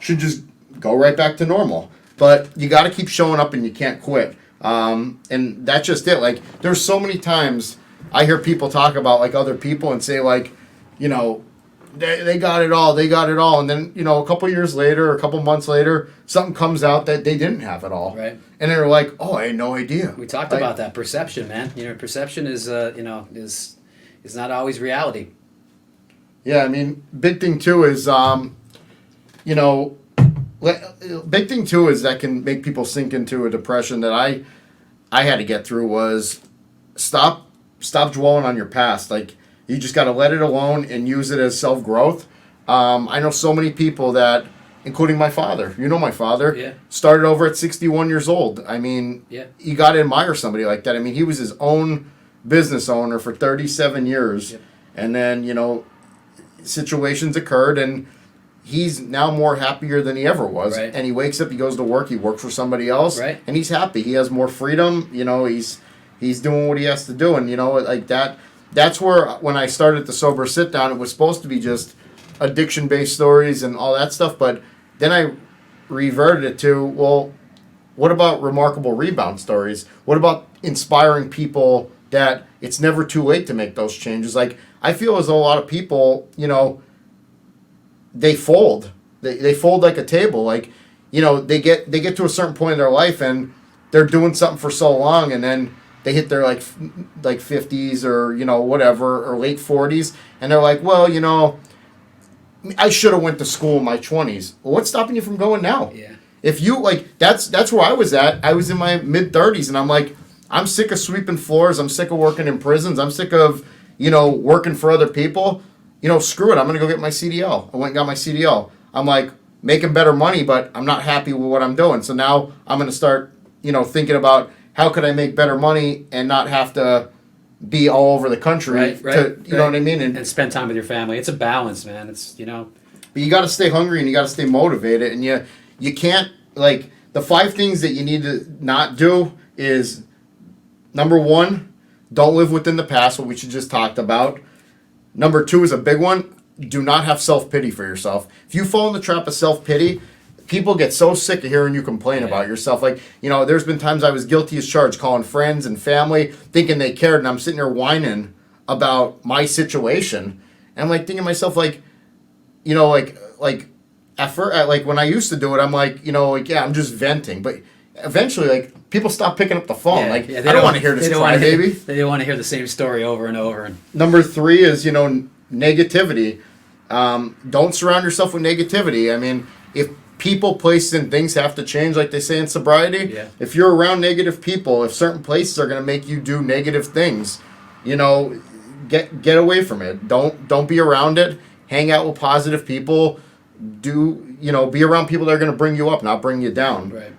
just go right back to normal. But you got to keep showing up and you can't quit. And that's just it. Like, there's so many times I hear people talk about, other people and say, they got it all. They got it all. And then, a couple years later, a couple months later, something comes out that they didn't have it all. Right. And they're like, oh, I had no idea. We talked about that perception, man. Perception is not always reality. Yeah, big thing too is, big thing too is that can make people sink into a depression that I had to get through was stop dwelling on your past. Like, you just got to let it alone and use it as self-growth. I know so many people that, including my father, my father, Yeah. started over at 61 years old. Yeah. You got to admire somebody like that. He was his own business owner for 37 years. Yep. And then, situations occurred and he's now more happier than he ever was. Right. And he wakes up, he goes to work, he works for somebody else. Right. And he's happy. He has more freedom. He's doing what he has to do. And, like that. That's where, when I started the Sober Sit-Down, it was supposed to be just addiction-based stories and all that stuff. But then I reverted it to, well, what about remarkable rebound stories? What about inspiring people that it's never too late to make those changes? Like, I feel as though a lot of people, they fold. They fold like a table. Like, they get to a certain point in their life and they're doing something for so long, and then they hit their like 50s or whatever, or late 40s, and they're like, well, I should have went to school in my 20s. Well, what's stopping you from going now? Yeah. If you that's where I was at. I was in my mid 30s, and I'm like, I'm sick of sweeping floors. I'm sick of working in prisons. I'm sick of working for other people. Screw it. I'm gonna go get my CDL. I went and got my CDL. I'm like making better money, but I'm not happy with what I'm doing. So now I'm gonna start thinking about, how could I make better money and not have to, be all over the country. You know what I mean? And spend time with your family. It's a balance, man. It's, you know. But you got to stay hungry and you got to stay motivated. And you can't, like, the 5 things that you need to not do is, number 1, don't live within the past, what we just talked about. Number 2 is a big one. Do not have self-pity for yourself. If you fall in the trap of self-pity, people get so sick of hearing you complain about yourself. Like, you know, there's been times I was guilty as charged, calling friends and family, thinking they cared, and I'm sitting there whining about my situation. And I'm like thinking to myself, like, you know, like at first, like when I used to do it, I'm like, you know, like, yeah, I'm just venting. But eventually, like, people stop picking up the phone. I don't want to hear this crybaby. They don't want to hear the same story over and over. Number 3 is, you know, negativity. Don't surround yourself with negativity. I mean, if people, places, and things have to change, like they say in sobriety, if you're around negative people, if certain places are going to make you do negative things, you know, get away from it. Don't be around it. Hang out with positive people. Be around people that are going to bring you up, not bring you down. Right.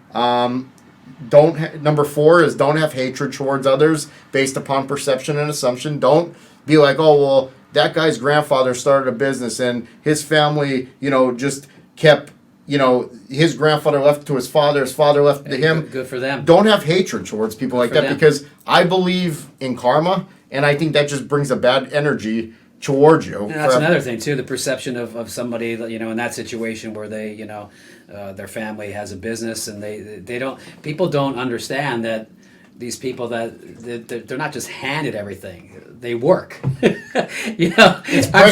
Number 4 is don't have hatred towards others based upon perception and assumption. Don't be like, oh, well, that guy's grandfather started a business and his family, you know, just kept, you know, his grandfather left to his father left to him. Good for them. Don't have hatred towards people like that, because I believe in karma, and I think that just brings a bad energy towards you. And that's another thing too, the perception of somebody, you know, in that situation where they, you know, their family has a business and people don't understand that these people that they're not just handed everything, they work. You know, I'm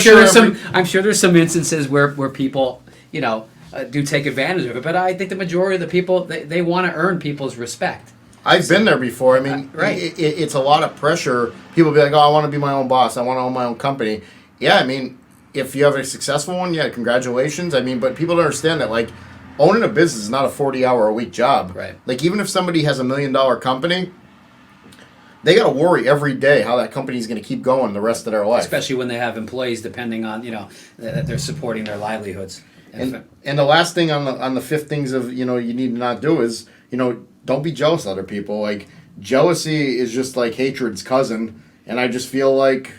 sure there's some instances where people, you know, do take advantage of it, but I think the majority of the people, they want to earn people's respect. I've been there before. I mean, it's a lot of pressure. People be like, oh, I want to be my own boss. I want to own my own company. Yeah, I mean, if you have a successful one, yeah, congratulations. I mean, but people don't understand that, like, owning a business is not a 40-hour-a-week job. Right. Like, even if somebody has $1 million company, they got to worry every day how that company is going to keep going the rest of their life. Especially when they have employees depending on, you know, that they're supporting their livelihoods. And the last thing on the 5th things of, you know, you need to not do is, you know, don't be jealous of other people. Like, jealousy is just like hatred's cousin. And I just feel like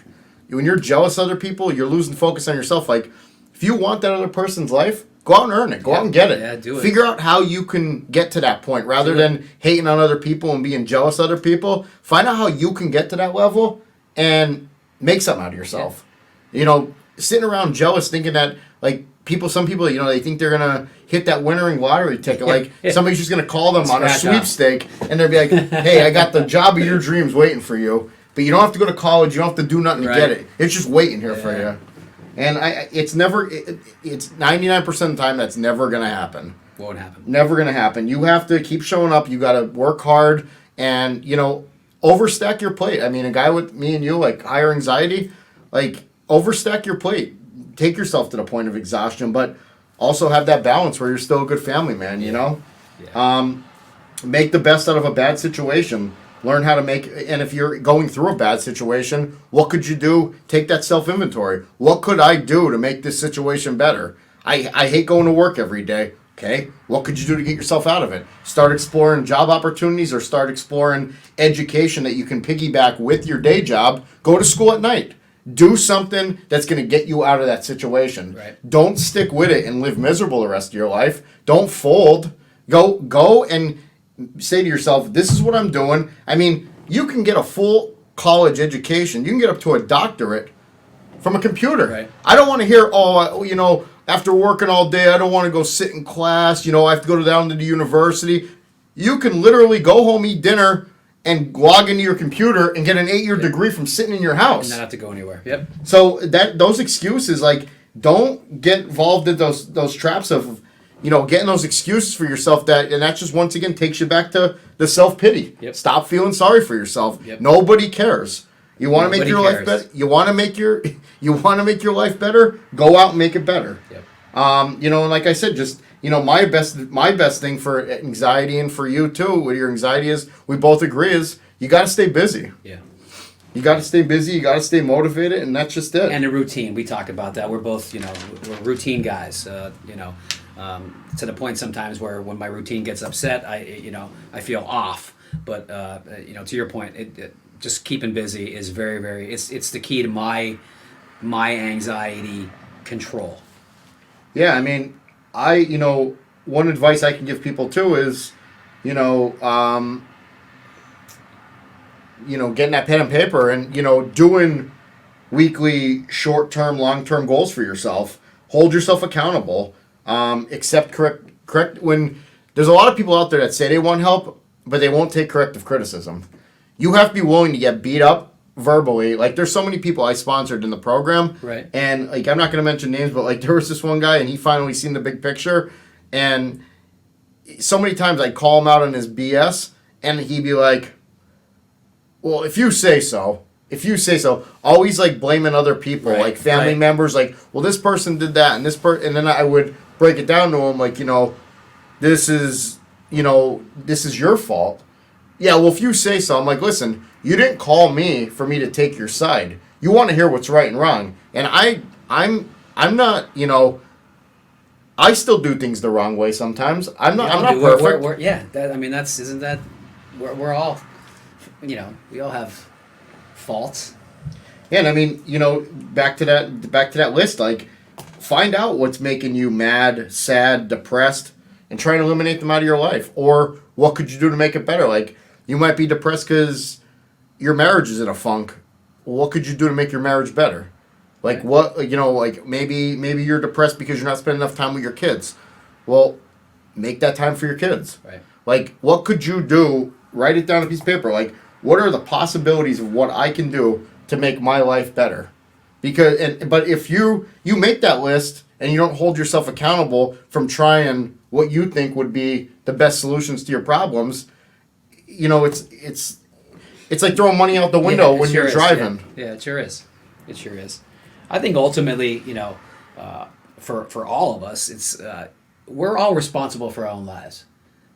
when you're jealous of other people, you're losing focus on yourself. Like, if you want that other person's life, go out and earn it. Go out and get it. Yeah, do it. Figure out how you can get to that point rather than hating on other people and being jealous of other people. Find out how you can get to that level and make something out of yourself. Yeah. You know, sitting around jealous thinking that, like, some people, you know, they think they're going to hit that winning lottery ticket. Like, somebody's just going to call them on a sweepstake, and they'll be like, hey, I got the job of your dreams waiting for you. But you don't have to go to college. You don't have to do nothing to get it. It's just waiting here for you. And it's 99% of the time that's never going to happen. Won't happen. Never going to happen. You have to keep showing up. You got to work hard and, you know, overstack your plate. I mean, a guy with me and you, like, higher anxiety, like, overstack your plate. Take yourself to the point of exhaustion, but also have that balance where you're still a good family man, you know? Yeah. Make the best out of a bad situation. Learn how to and if you're going through a bad situation, what could you do? Take that self-inventory. What could I do to make this situation better? I hate going to work every day. Okay, what could you do to get yourself out of it? Start exploring job opportunities or start exploring education that you can piggyback with your day job. Go to school at night. Do something that's going to get you out of that situation. Right. Don't stick with it and live miserable the rest of your life. Don't fold. Go and say to yourself, this is what I'm doing. I mean, you can get a full college education. You can get up to a doctorate from a computer. Right. I don't want to hear, oh, you know, after working all day, I don't want to go sit in class. You know, I have to go down to the university. You can literally go home, eat dinner, and log into your computer and get an 8-year degree from sitting in your house. And not have to go anywhere. Yep. So those excuses, like, don't get involved in those traps of, you know, getting those excuses for yourself and that just once again takes you back to the self-pity. Yep. Stop feeling sorry for yourself. Yep. Nobody cares. You want to make your life better. You want to make your life better. Go out and make it better. Yep. You know, and like I said, just, you know, my best thing for anxiety and for you too, what your anxiety is, we both agree is you got to stay busy. Yeah. You got to stay busy. You got to stay motivated, and that's just it. And a routine. We talk about that. We're both, you know, we're routine guys. You know, to the point sometimes where when my routine gets upset, I feel off. But you know, to your point, just keeping busy is very, very. It's the key to my anxiety control. Yeah, I mean, one advice I can give people too is, getting that pen and paper and, doing weekly short-term, long-term goals for yourself. Hold yourself accountable. Accept correct when there's a lot of people out there that say they want help, but they won't take corrective criticism. You have to be willing to get beat up verbally. Like, there's so many people I sponsored in the program. Right. And, like, I'm not going to mention names, but, like, there was this one guy, and he finally seen the big picture. And so many times I'd call him out on his BS, and he'd be like, well, if you say so, always, like, blaming other people, Right, like family right. members, like, well, this person did that, and and then I would break it down to him, like, this is your fault. Yeah, well, if you say so, I'm like, listen, you didn't call me for me to take your side. You want to hear what's right and wrong. And I'm not, I still do things the wrong way sometimes. I'm not perfect. We're all, we all have faults. Yeah, and I mean, back to that list, like, find out what's making you mad, sad, depressed, and try and eliminate them out of your life. Or what could you do to make it better? Like, you might be depressed because your marriage is in a funk. What could you do to make your marriage better? Like, Right. what, like, maybe you're depressed because you're not spending enough time with your kids. Well, make that time for your kids. Right. Like, what could you do? Write it down on a piece of paper. Like, what are the possibilities of what I can do to make my life better? But if you make that list and you don't hold yourself accountable from trying what you think would be the best solutions to your problems, it's like throwing money out the window when you're driving. Yeah, it sure is. It sure is. I think ultimately, for all of us, it's we're all responsible for our own lives.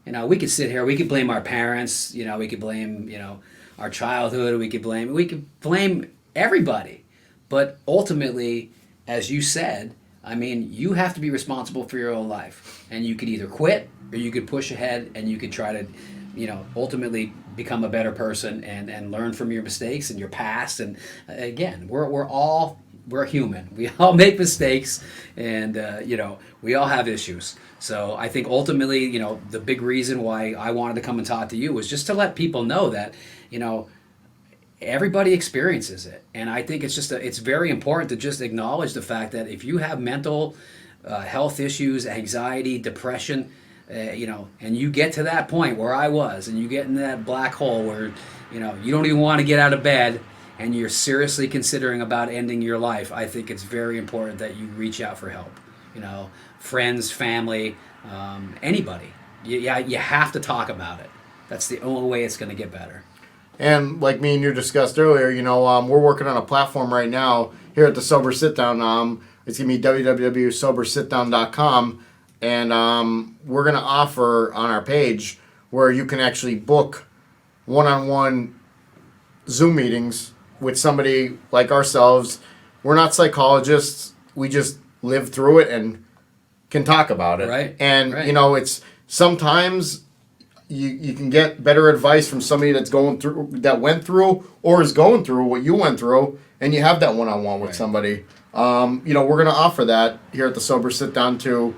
We could sit here, we could blame our parents, we could blame, our childhood, we could blame everybody. But ultimately, as you said, I mean, you have to be responsible for your own life. And you could either quit or you could push ahead and you could try to, ultimately become a better person and learn from your mistakes and your past. And again, we're human. We all make mistakes and, we all have issues. So I think ultimately, the big reason why I wanted to come and talk to you was just to let people know that, everybody experiences it. And I think it's very important to just acknowledge the fact that if you have mental health issues, anxiety, depression, and you get to that point where I was, and you get in that black hole where, you don't even want to get out of bed and you're seriously considering about ending your life, I think it's very important that you reach out for help. Friends, family, anybody. You have to talk about it. That's the only way it's going to get better. And like me and you discussed earlier, we're working on a platform right now here at the Sober Sitdown. It's going to be www.sobersitdown.com. And we're going to offer on our page where you can actually book one-on-one Zoom meetings with somebody like ourselves. We're not psychologists. We just live through it and can talk about it. Right. And, right. It's sometimes you can get better advice from somebody that went through or is going through what you went through, and you have that one-on-one with somebody. We're going to offer that here at the Sober Sit Down to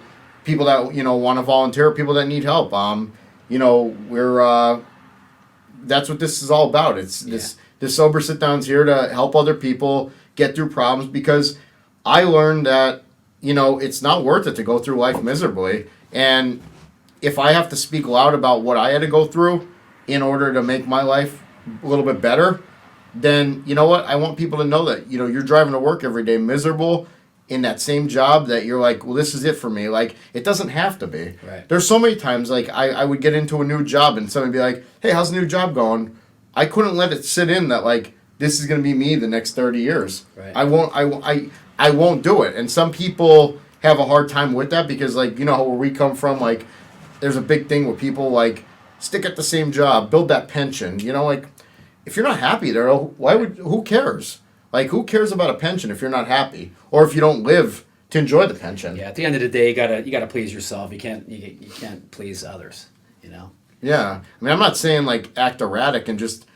people that, want to volunteer, people that need help. That's what this is all about. This Sober Sit Down's here to help other people get through problems, because I learned that, it's not worth it to go through life miserably. And if I have to speak loud about what I had to go through in order to make my life a little bit better, then you know what? I want people to know that, you're driving to work every day miserable in that same job that you're like, well, this is it for me. Like, it doesn't have to be. Right. There's so many times, like, I would get into a new job and somebody would be like, hey, how's the new job going? I couldn't let it sit in that, like, this is going to be me the next 30 years. Right. I won't do it. And some people have a hard time with that because, like, where we come from, like, there's a big thing with people, like, stick at the same job, build that pension. Like, if you're not happy there, who cares? Like, who cares about a pension if you're not happy or if you don't live to enjoy the pension? Yeah, at the end of the day, you gotta please yourself. You can't please others. Yeah, I mean, I'm not saying like act erratic and just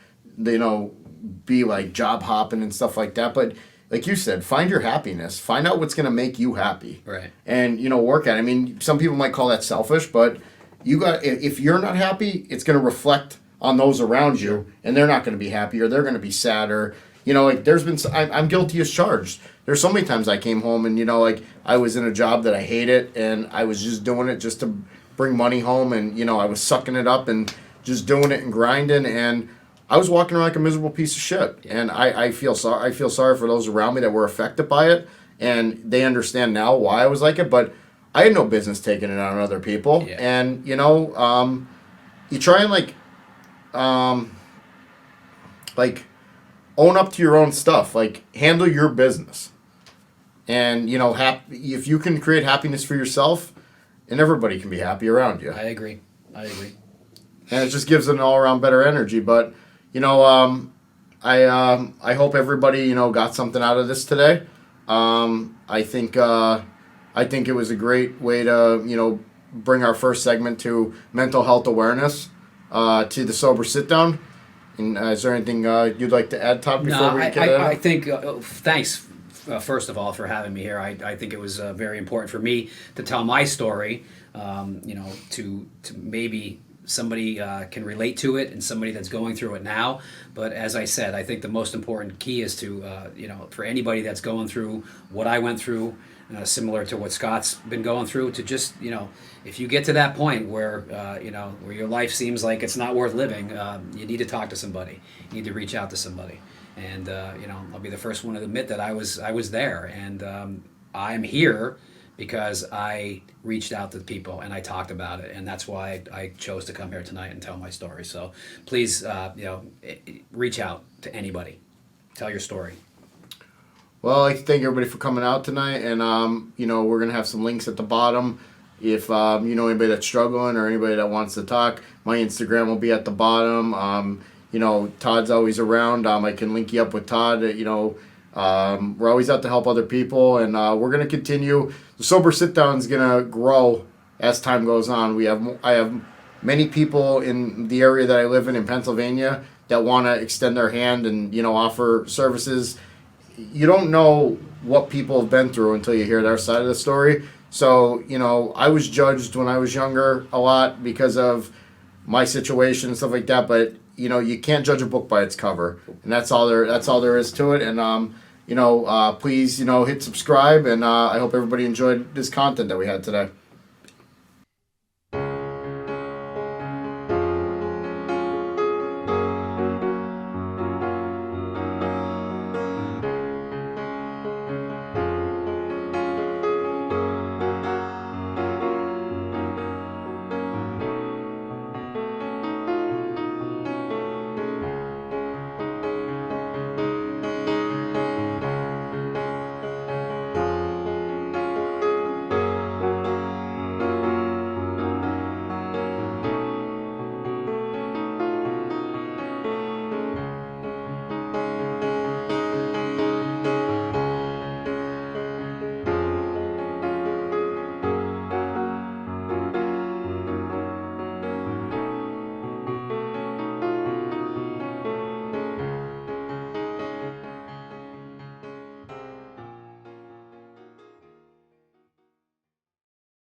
be like job hopping and stuff like that. But like you said, find your happiness. Find out what's going to make you happy. Right. And, work at it. I mean, some people might call that selfish, but if you're not happy, it's going to reflect on those around you, and they're not going to be happy, or they're going to be sad, or, there's been, I'm guilty as charged. There's so many times I came home and, I was in a job that I hated, and I was just doing it just to bring money home, and, I was sucking it up and just doing it and grinding, and I was walking around like a miserable piece of shit. And I feel sorry for those around me that were affected by it, and they understand now why I was like it, but I had no business taking it out on other people. Yeah. And, you try and own up to your own stuff, handle your business. And, if you can create happiness for yourself, and everybody can be happy around you. I agree. And it just gives it an all-around better energy. But, I hope everybody, got something out of this today. I think it was a great way to, bring our first segment to mental health awareness, to the Sober Sit-Down. And is there anything you'd like to add, Todd, before we get it out? I think, thanks, first of all, for having me here. I think it was very important for me to tell my story, to maybe somebody can relate to it, and somebody that's going through it now. But as I said, I think the most important key is to, for anybody that's going through what I went through, similar to what Scott's been going through, to just, if you get to that point where, where your life seems like it's not worth living, you need to talk to somebody. You need to reach out to somebody. And, I'll be the first one to admit that I was there. And I'm here because I reached out to people and I talked about it. And that's why I chose to come here tonight and tell my story. So please, reach out to anybody. Tell your story. Well, I'd like to thank everybody for coming out tonight, and we're gonna have some links at the bottom. If anybody that's struggling or anybody that wants to talk, my Instagram will be at the bottom. Todd's always around. I can link you up with Todd. We're always out to help other people, and we're gonna continue. The Sober Sit Down is gonna grow as time goes on. I have many people in the area that I live in Pennsylvania that want to extend their hand and offer services. You don't know what people have been through until you hear their side of the story. So, I was judged when I was younger a lot because of my situation and stuff like that. But, you can't judge a book by its cover. And that's all there is to it. And, please, hit subscribe. And I hope everybody enjoyed this content that we had today.